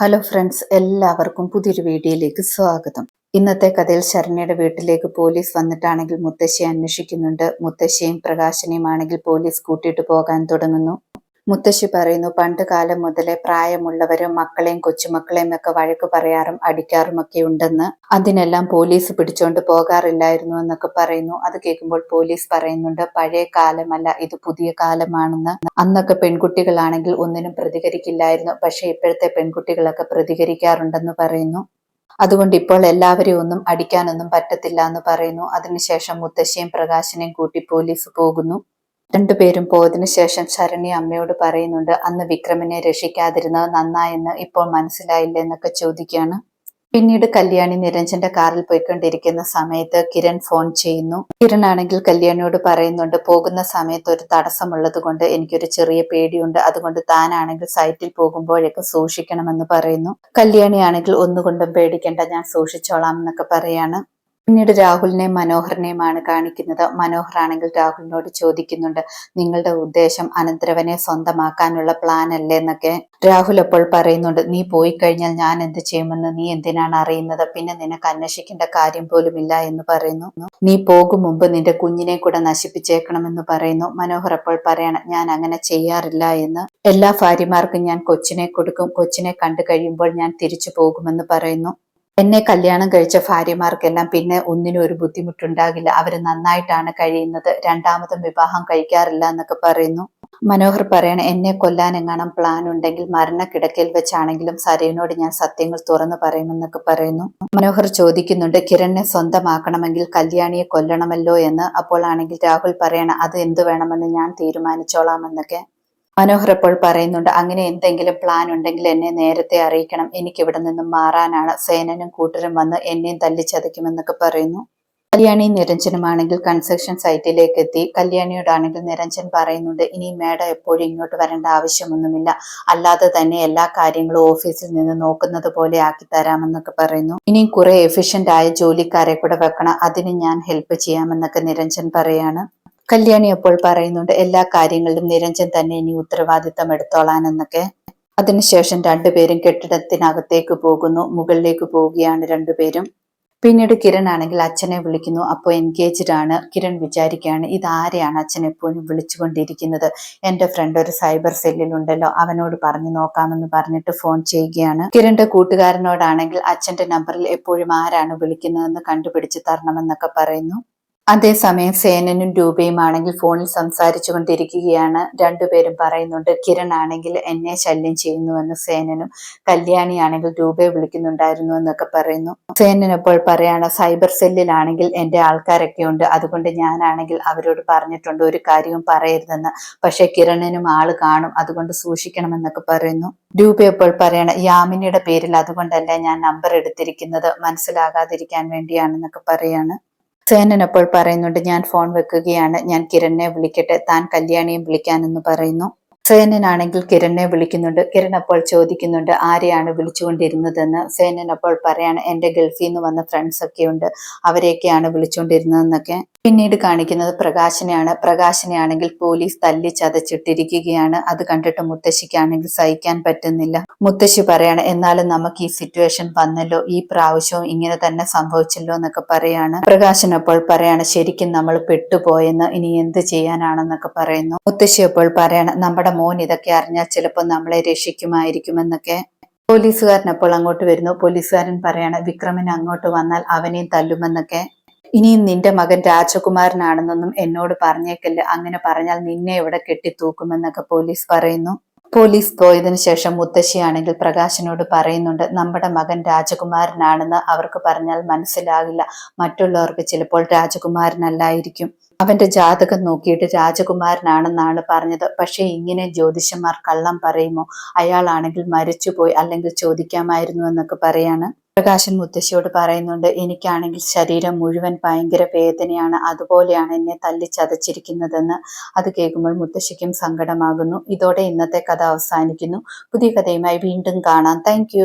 Hello friends, എല്ലാവർക്കും പുതിയൊരു വീഡിയോയിലേക്ക് സ്വാഗതം. ഇന്നത്തെ കഥയിൽ ശരണ്യയുടെ വീട്ടിലേക്ക് പോലീസ് വന്നിട്ടാണെങ്കിൽ മുത്തശ്ശിയെ അന്വേഷിക്കുന്നുണ്ട്. മുത്തശ്ശിയും പ്രകാശനെയും ആണെങ്കിൽ പോലീസ് കൂട്ടിയിട്ട് പോകാൻ തുടങ്ങുന്നു. മുത്തശ്ശി പറയുന്നു, പണ്ട് കാലം മുതലേ പ്രായമുള്ളവരും മക്കളെയും കൊച്ചുമക്കളെയും ഒക്കെ വഴക്ക് പറയാറും അടിക്കാറുമൊക്കെ ഉണ്ടെന്ന്. അതിനെല്ലാം പോലീസ് പിടിച്ചോണ്ട് പോകാറില്ലായിരുന്നു എന്നൊക്കെ പറയുന്നു. അത് കേൾക്കുമ്പോൾ പോലീസ് പറയുന്നുണ്ട്, പഴയ കാലമല്ല, ഇത് പുതിയ കാലമാണെന്ന്. അന്നൊക്കെ പെൺകുട്ടികളാണെങ്കിൽ ഒന്നിനും പ്രതികരിക്കില്ലായിരുന്നു, പക്ഷെ ഇപ്പോഴത്തെ പെൺകുട്ടികളൊക്കെ പ്രതികരിക്കാറുണ്ടെന്ന് പറയുന്നു. അതുകൊണ്ട് ഇപ്പോൾ എല്ലാവരെയും ഒന്നും അടിക്കാനൊന്നും പറ്റത്തില്ല എന്ന് പറയുന്നു. അതിനുശേഷം മുത്തശ്ശിയും പ്രകാശനെയും കൂട്ടി പോലീസ് പോകുന്നു. രണ്ടുപേരും പോയതിനു ശേഷം ശരണ്യ അമ്മയോട് പറയുന്നുണ്ട്, അന്ന് വിക്രമിനെ രക്ഷിക്കാതിരുന്നത് നന്നായെന്ന് ഇപ്പോൾ മനസ്സിലായില്ലേ എന്നൊക്കെ ചോദിക്കുകയാണ്. പിന്നീട് കല്യാണി നിരഞ്ജന്റെ കാറിൽ പോയിക്കൊണ്ടിരിക്കുന്ന സമയത്ത് കിരൺ ഫോൺ ചെയ്യുന്നു. കിരൺ ആണെങ്കിൽ കല്യാണിയോട് പറയുന്നുണ്ട്, പോകുന്ന സമയത്ത് ഒരു തടസ്സമുള്ളത് കൊണ്ട് എനിക്കൊരു ചെറിയ പേടിയുണ്ട്, അതുകൊണ്ട് താനാണെങ്കിൽ സൈറ്റിൽ പോകുമ്പോഴേക്കും സൂക്ഷിക്കണമെന്ന് പറയുന്നു. കല്യാണി ആണെങ്കിൽ ഒന്നുകൊണ്ടും പേടിക്കേണ്ട, ഞാൻ സൂക്ഷിച്ചോളാം എന്നൊക്കെ പറയാണ്. പിന്നീട് രാഹുലിനെയും മനോഹറിനെയുമാണ് കാണിക്കുന്നത്. മനോഹർ ആണെങ്കിൽ രാഹുലിനോട് ചോദിക്കുന്നുണ്ട്, നിങ്ങളുടെ ഉദ്ദേശം അനന്തരവനെ സ്വന്തമാക്കാനുള്ള പ്ലാൻ അല്ലേ എന്നൊക്കെ. രാഹുൽ അപ്പോൾ പറയുന്നുണ്ട്, നീ പോയി കഴിഞ്ഞാൽ ഞാൻ എന്ത് ചെയ്യുമെന്ന് നീ എന്തിനാണ് അറിയുന്നത്, പിന്നെ നിനക്ക് അന്വേഷിക്കേണ്ട കാര്യം പോലുമില്ല എന്ന് പറയുന്നു. നീ പോകും മുമ്പ് നിന്റെ കുഞ്ഞിനെ കൂടെ നശിപ്പിച്ചേക്കണമെന്ന് പറയുന്നു. മനോഹർ അപ്പോൾ പറയണം, ഞാൻ അങ്ങനെ ചെയ്യാറില്ല എന്ന്. എല്ലാ ഭാര്യമാർക്കും ഞാൻ കൊച്ചിനെ കൊടുക്കും, കൊച്ചിനെ കണ്ടു കഴിയുമ്പോൾ ഞാൻ തിരിച്ചു പോകുമെന്ന് പറയുന്നു. എന്നെ കല്യാണം കഴിച്ച ഭാര്യമാർക്കെല്ലാം പിന്നെ ഒന്നിനും ഒരു ബുദ്ധിമുട്ടുണ്ടാകില്ല, അവര് നന്നായിട്ടാണ് കഴിയുന്നത്, രണ്ടാമതും വിവാഹം കഴിക്കാറില്ല എന്നൊക്കെ പറയുന്നു. മനോഹർ പറയണ, എന്നെ കൊല്ലാൻ എങ്ങാനും പ്ലാൻ ഉണ്ടെങ്കിൽ മരണക്കിടക്കയിൽ വെച്ചാണെങ്കിലും സരയുനോട് ഞാൻ സത്യങ്ങൾ തുറന്നു പറയുമെന്നൊക്കെ പറയുന്നു. മനോഹർ ചോദിക്കുന്നുണ്ട്, കിരണിനെ സ്വന്തമാക്കണമെങ്കിൽ കല്യാണിയെ കൊല്ലണമല്ലോ എന്ന്. അപ്പോൾ ആണെങ്കിൽ രാഹുൽ പറയണ, അത് എന്ത് വേണമെന്ന് ഞാൻ തീരുമാനിച്ചോളാം എന്നൊക്കെ. മനോഹർ അപ്പോൾ പറയുന്നുണ്ട്, അങ്ങനെ എന്തെങ്കിലും പ്ലാൻ ഉണ്ടെങ്കിൽ എന്നെ നേരത്തെ അറിയിക്കണം, എനിക്കിവിടെ നിന്നും മാറാനാണ്, സേനനും കൂട്ടരും വന്ന് എന്നെയും തല്ലിച്ചതയ്ക്കുമെന്നൊക്കെ പറയുന്നു. കല്യാണിയും നിരഞ്ജനുമാണെങ്കിൽ കൺസ്ട്രക്ഷൻ സൈറ്റിലേക്ക് എത്തി. കല്യാണിയോടാണെങ്കിൽ നിരഞ്ജൻ പറയുന്നുണ്ട്, ഇനി മേഡം എപ്പോഴും ഇങ്ങോട്ട് വരേണ്ട ആവശ്യമൊന്നുമില്ല, അല്ലാതെ തന്നെ എല്ലാ കാര്യങ്ങളും ഓഫീസിൽ നിന്ന് നോക്കുന്നത് പോലെ ആക്കി തരാമെന്നൊക്കെ പറയുന്നു. ഇനിയും കുറെ എഫിഷ്യന്റ് ആയ ജോലിക്കാരെ കൂടെ വെക്കണം, അതിന് ഞാൻ ഹെൽപ്പ് ചെയ്യാമെന്നൊക്കെ നിരഞ്ജൻ പറയാണ്. കല്യാണി അപ്പോൾ പറയുന്നുണ്ട്, എല്ലാ കാര്യങ്ങളിലും നിരഞ്ജൻ തന്നെ ഇനി ഉത്തരവാദിത്തം എടുത്തോളാനെന്നൊക്കെ. അതിനുശേഷം രണ്ടുപേരും കെട്ടിടത്തിനകത്തേക്ക് പോകുന്നു. മുകളിലേക്ക് പോവുകയാണ് രണ്ടുപേരും. പിന്നീട് കിരൺ ആണെങ്കിൽ അച്ഛനെ വിളിക്കുന്നു. അപ്പോൾ എൻഗേജ്ഡ് ആണ്. കിരൺ വിചാരിക്കുകയാണ്, ഇതാരെയാണ് അച്ഛൻ എപ്പോഴും വിളിച്ചുകൊണ്ടിരിക്കുന്നത്, എന്റെ ഫ്രണ്ട് ഒരു സൈബർ സെല്ലിലുണ്ടല്ലോ, അവനോട് പറഞ്ഞു നോക്കാമെന്ന് പറഞ്ഞിട്ട് ഫോൺ ചെയ്യുകയാണ്. കിരണിന്റെ കൂട്ടുകാരനോടാണെങ്കിൽ അച്ഛന്റെ നമ്പറിൽ എപ്പോഴും ആരാണ് വിളിക്കുന്നതെന്ന് കണ്ടുപിടിച്ച് തരണമെന്നൊക്കെ പറയുന്നു. അതേസമയം സേനനും രൂപയും ആണെങ്കിൽ ഫോണിൽ സംസാരിച്ചു കൊണ്ടിരിക്കുകയാണ്. രണ്ടുപേരും പറയുന്നുണ്ട്, കിരൺ ആണെങ്കിൽ എന്നെ ശല്യം ചെയ്യുന്നുവെന്ന് സേനനും, കല്യാണി ആണെങ്കിൽ രൂപയെ വിളിക്കുന്നുണ്ടായിരുന്നു എന്നൊക്കെ പറയുന്നു. സേനൻ അപ്പോൾ പറയാണ്, സൈബർ സെല്ലിലാണെങ്കിൽ എന്റെ ആൾക്കാരൊക്കെ ഉണ്ട്, അതുകൊണ്ട് ഞാനാണെങ്കിൽ അവരോട് പറഞ്ഞിട്ടുണ്ട് ഒരു കാര്യവും പറയരുതെന്ന്, പക്ഷെ കിരണിനും ആള് കാണും, അതുകൊണ്ട് സൂക്ഷിക്കണമെന്നൊക്കെ പറയുന്നു. രൂപ അപ്പോൾ പറയണ, യാമിനിയുടെ പേരിൽ അതുകൊണ്ടല്ല ഞാൻ നമ്പർ എടുത്തിരിക്കുന്നത്, മനസ്സിലാകാതിരിക്കാൻ വേണ്ടിയാണെന്നൊക്കെ പറയാണ്. സേനൻ അപ്പോൾ പറയുന്നുണ്ട്, ഞാൻ ഫോൺ വെക്കുകയാണ്, ഞാൻ കിരണിനെ വിളിക്കട്ടെ, താൻ കല്യാണിയും വിളിക്കാനെന്ന് പറയുന്നു. സേനൻ ആണെങ്കിൽ കിരണിനെ വിളിക്കുന്നുണ്ട്. കിരൺ അപ്പോൾ ചോദിക്കുന്നുണ്ട്, ആരെയാണ് വിളിച്ചുകൊണ്ടിരുന്നതെന്ന്. സേനൻ അപ്പോൾ പറയാണ്, എന്റെ ഗൾഫിൽ നിന്ന് വന്ന ഫ്രണ്ട്സ് ഒക്കെ ഉണ്ട്, അവരെയൊക്കെയാണ് വിളിച്ചുകൊണ്ടിരുന്നതെന്നൊക്കെ. പിന്നീട് കാണിക്കുന്നത് പ്രകാശനെയാണ്. പ്രകാശനെ ആണെങ്കിൽ പോലീസ് തല്ലി ചതച്ചിട്ടിരിക്കുകയാണ്. അത് കണ്ടിട്ട് മുത്തശ്ശിക്കാണെങ്കിൽ സഹിക്കാൻ പറ്റുന്നില്ല. മുത്തശ്ശി പറയാണ്, എന്നാലും നമുക്ക് ഈ സിറ്റുവേഷൻ വന്നല്ലോ, ഈ പ്രാവശ്യവും ഇങ്ങനെ തന്നെ സംഭവിച്ചല്ലോ എന്നൊക്കെ പറയാണ്. പ്രകാശൻ അപ്പോൾ പറയാണ്, ശരിക്കും നമ്മൾ പെട്ടുപോയെന്ന്, ഇനി എന്ത് ചെയ്യാനാണെന്നൊക്കെ പറയുന്നു. മുത്തശ്ശി അപ്പോൾ പറയാണ്, നമ്മുടെ മോൻ ഇതൊക്കെ അറിഞ്ഞാൽ ചിലപ്പോൾ നമ്മളെ രക്ഷിക്കുമായിരിക്കുമെന്നൊക്കെ. പോലീസുകാരൻ അപ്പോൾ അങ്ങോട്ട് വരുന്നു. പോലീസുകാരൻ പറയാണ്, വിക്രമൻ അങ്ങോട്ട് വന്നാൽ അവനെയും തല്ലുമെന്നൊക്കെ. ഇനിയും നിന്റെ മകൻ രാജകുമാരനാണെന്നൊന്നും എന്നോട് പറഞ്ഞേക്കല്ല, അങ്ങനെ പറഞ്ഞാൽ നിന്നെ ഇവിടെ കെട്ടിത്തൂക്കുമെന്നൊക്കെ പോലീസ് പറയുന്നു. പോലീസ് പോയതിനു ശേഷം മുത്തശ്ശിയാണെങ്കിൽ പ്രകാശനോട് പറയുന്നുണ്ട്, നമ്മുടെ മകൻ രാജകുമാരനാണെന്ന് അവർക്ക് പറഞ്ഞാൽ മനസ്സിലാകില്ല, മറ്റുള്ളവർക്ക് ചിലപ്പോൾ രാജകുമാരനല്ലായിരിക്കും, അവന്റെ ജാതകം നോക്കിയിട്ട് രാജകുമാരനാണെന്നാണ് പറഞ്ഞത്, പക്ഷേ ഇങ്ങനെ ജ്യോതിഷന്മാർ കള്ളം പറയുമോ, അയാളാണെങ്കിൽ മരിച്ചുപോയി, അല്ലെങ്കിൽ ചോദിക്കാമായിരുന്നു എന്നൊക്കെ പറയാണ്. പ്രകാശൻ മുത്തശ്ശിയോട് പറയുന്നുണ്ട്, എനിക്കാണെങ്കിൽ ശരീരം മുഴുവൻ ഭയങ്കര വേദനയാണ്, അതുപോലെയാണ് എന്നെ തല്ലിച്ചതച്ചിരിക്കുന്നതെന്ന്. അത് കേൾക്കുമ്പോൾ മുത്തശ്ശിക്കും സങ്കടമാകുന്നു. ഇതോടെ ഇന്നത്തെ കഥ അവസാനിക്കുന്നു. പുതിയ കഥയുമായി വീണ്ടും കാണാം. താങ്ക്